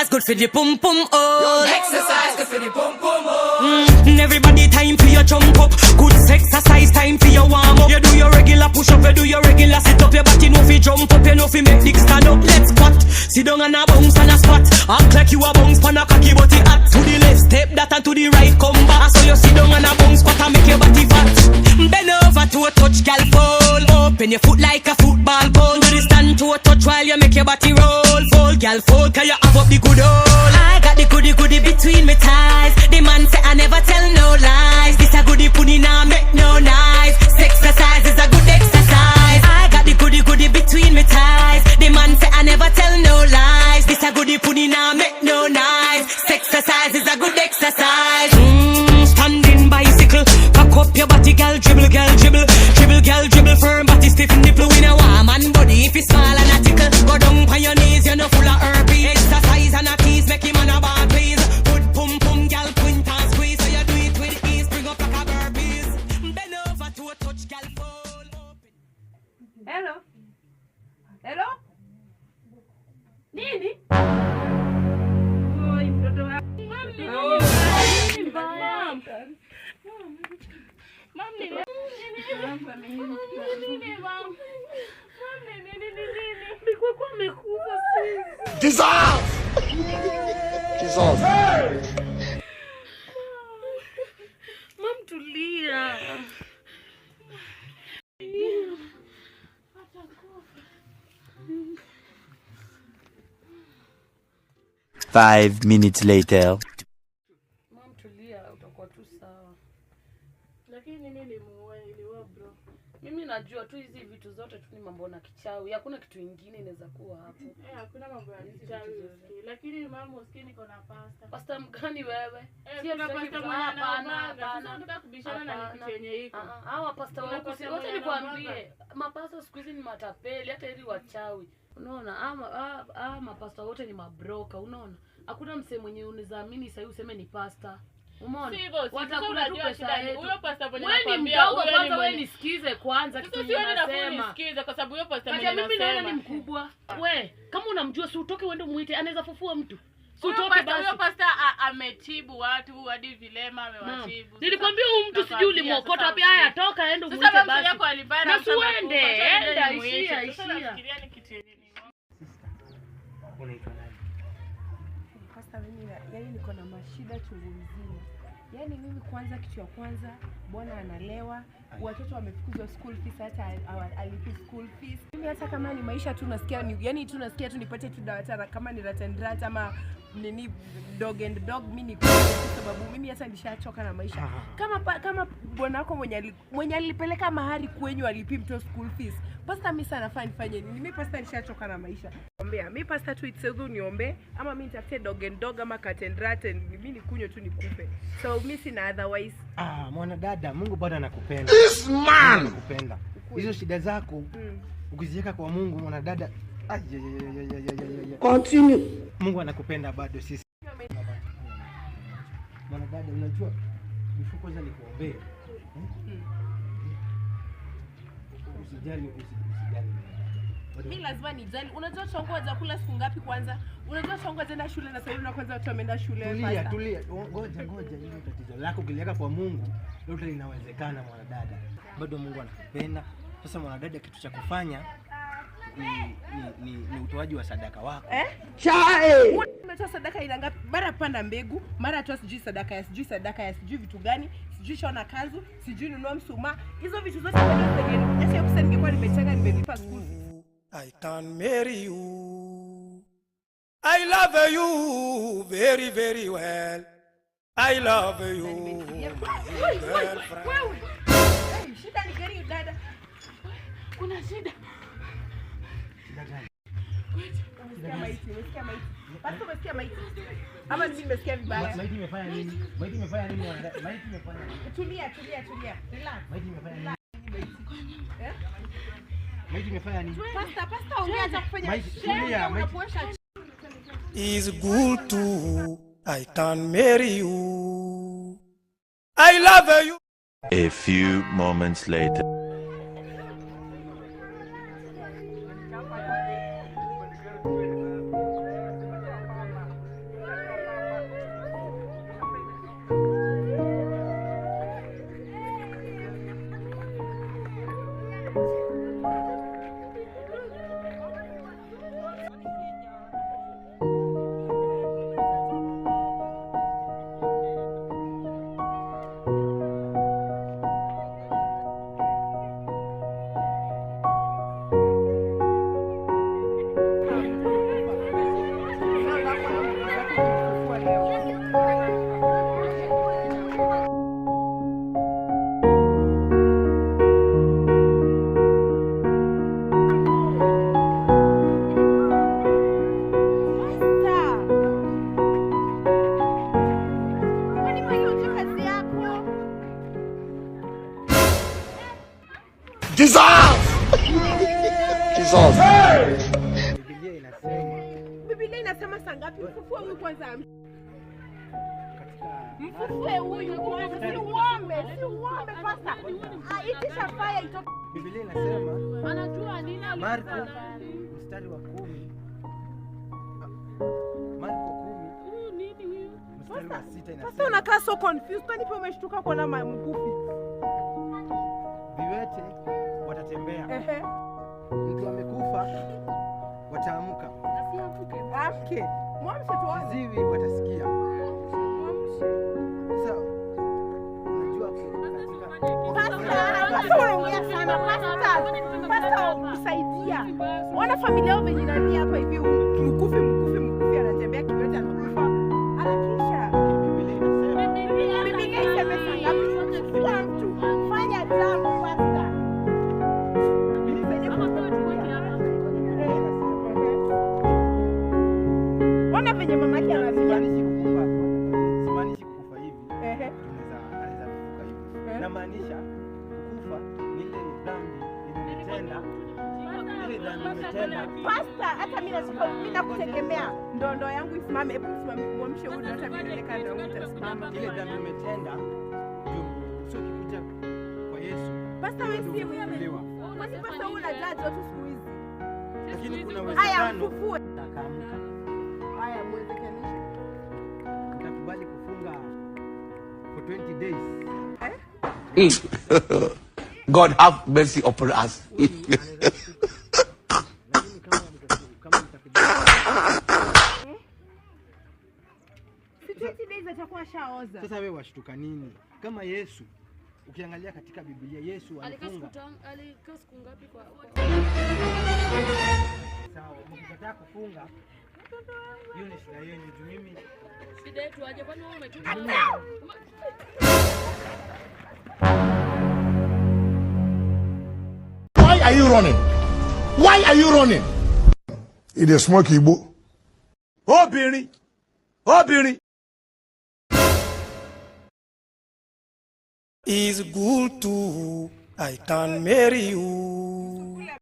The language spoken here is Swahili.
Exercise good for the pum pum hole. Exercise good for the pum pum hole. Everybody time for your jump up. Good exercise time for your warm up. You do your regular push up, you do your regular sit up. Your body no fi jump up, you no fi make dick stand up. Let's squat, sit down and a bounce and a squat. Act like you a bounce pan a cocky body hot. To the left step that and to the right come back. So you sit down and a bounce squat and make your body fat. Bend over to a touch, gal fall. Open your foot like a football goal. Do the stand to a touch while you make your body roll. Fall, gal fall, 'cause you have up the good hole. I got the goody goody between my thighs. The man say I never tell no lies. This a goody pudding now make no nice. Exercise is a good exercise. I got the goody goody between my thighs. The man say I never tell no lies. This a goody pudding now make no nice. Exercise is a good exercise. Standing bicycle, cock up your body, girl, dribble, dribble, dribble, girl, dribble, firm body, stiff nipple in a warm and body. If it's small and a tickle, go down on your knees, you're not full of herpes. Exercise and a tease, make him on a ball, please. Put pum pum, girl, point and squeeze, so you do it with ease, bring up like a burpees. Bend over to a touch, girl, fall open. Hello? Hello? Nini? Oi, mtoto wangu. Jesus! Jesus! Mam, tulia. 5 minutes later. Mam, tulia, utakuwa tu sawa. Lakini mimi niliwa bro. Mimi najua tu hizi vitu zote tu ni mambo na kichawi. Hakuna kitu kingine inaweza kuwa hapo. Hakuna mambo ya kichawi. Lakini mama usikii niko na pasta. Pasta mgani wewe? Sio na pasta mwenye hapana. Nataka kubishana na kitu yenye iko. Hawa pasta wako wote nikwambie. Mapasta siku hizi ni matapeli hata ili wachawi. Unaona? Mapasta wote ni mabroka, unaona? Hakuna msee mwenye unizaamini sasa useme ni pasta. Umeona? Watakula tu pesa yetu. Huyo pasta mwenye nakwambia huyo ni wewe nisikize kwanza kitu ninasema. Nisikize kwa sababu huyo pasta mwenye nasema. Mimi naona ni mkubwa. We, kama unamjua si utoke uende muite, anaweza fufua mtu. Si utoke basi. Huyo pasta ametibu watu hadi vilema amewatibu. Nilikwambia huyu mtu sijui ulimwokota wapi. Haya toka aende muite basi. Sasa yako alibana. Na uende, enda ishia. Nafikiria ni kitu yenyewe. Unaitwa nani? Pasta mimi yani niko na mashida chungu mzima. Yani mimi kwanza kitu ya kwanza bwana analewa, watoto wamefukuzwa school fees hata alipi school fees. Mimi hata kama ni maisha tu nasikia yani tu nasikia tu nipate tu dawa kama ni ratandrat ama nini dog and dog mimi kwa sababu mimi hata nishachoka na maisha. Kama bwana wako mwenye alipeleka mahari kwenyu alipi mto school fees. Pasta mimi sana nafaa nifanye nini? Mimi pasta nishachoka na maisha. Mimi pasta tu itsezu niombe ama mimi nitafute dog and dog ama cat and rat mimi nikunywe tu nikufe. So mimi sina otherwise. Mwana dada, Mungu bado anakupenda. This man anakupenda. Hizo shida zako ukiziweka kwa Mungu mwana dada. Continue. Mungu anakupenda bado sisi. Mwana dada unajua mifuko za nikuombea. Usijali. Mimi lazima nijali. Unajua chongo za kula siku ngapi kwanza? Unajua chongo zenda shule na sasa na kwanza watu wameenda shule. Tulia. Ngoja hilo tatizo lako kiliweka kwa Mungu, lote linawezekana mwana dada. Bado Mungu anakupenda. Sasa mwana dada kitu cha kufanya ni utoaji wa sadaka wako. Chai. Umetoa sadaka ila ngapi? Mara panda mbegu, mara toa sijui sadaka ya sijui vitu gani, sijui shona kanzu, sijui nunua msuma. Hizo vitu zote bado zenye acha pesa ningekuwa nimechanga nimelipa school. I can marry you. I love you very very well. I love you. Wewe. Shida ni gani dada? Kuna shida. Umesikia maiti. Basi umesikia maiti. Ama mimi nimesikia vibaya. Maiti imefanya nini? Maiti imefanya nini? Tulia. Relax. Maiti imefanya nini? Maiti imefanya nini? Pasta ongeza kufanya. Tulia. Is good too. I can marry you. I love you. A few moments later. Jesus! Jesus! Biblia inasema saa ngapi? Mfufue huyu kwanza. Mfufue huyu kwanza. Si uombe pasta. Itisha fire itoke. Biblia inasema Anajua nini Marko mstari wa 10. Marko 10 nini huyu? mstari wa 6 inasema. Sasa unakaa so confused. Kwani pia umeshtuka kuona mkufi? Viwete watatembea. Ehe. Mtu amekufa wataamka. Amke. Mwamshe tuone. Viziwi watasikia. Mwamshe. Sasa unajua Pasta unaongea sana pasta kusaidia. Wana familia yao venye nani hapa hivi mkufi anatembea kiwete anakufa. Harakisha. Biblia inasema sangapi? Kwa mtu fanya jambo pasta. Wana venye mamake anafia. Simaanishi kukufa hivi. Anaweza kufa hivi. Na maanisha kukufa ni ile dhambi nimetenda. Ile dhambi nimetenda. Pasta, hata mimi nakutegemea. Ndondo yangu isimame, hebu simame muamshe huyu hata mimi nileka ndio utasimama. Ile dhambi nimetenda ndio sio kikuja kwa Yesu. Pasta wewe si uelewa. Kwani pasta wewe unajudge watu siku hizi? Lakini kuna Haya uwezekano mfufue. akaamka. Haya muwezekanishe. Utakubali kufunga for 20 days. God have mercy upon us. Si 20 days atakuwa shaoza. Sasa wewe washtuka nini? Kama Yesu ukiangalia katika Biblia Yesu alifunga. Alikaa siku ngapi kwa? Sawa, mkikataa kufunga hiyo ni shida yenu. Mimi Shida yetu aje kwani wewe umetuma? Why are you running? Why are you running? It is smoky Igbo. Obìnrin. Is good to I can marry you.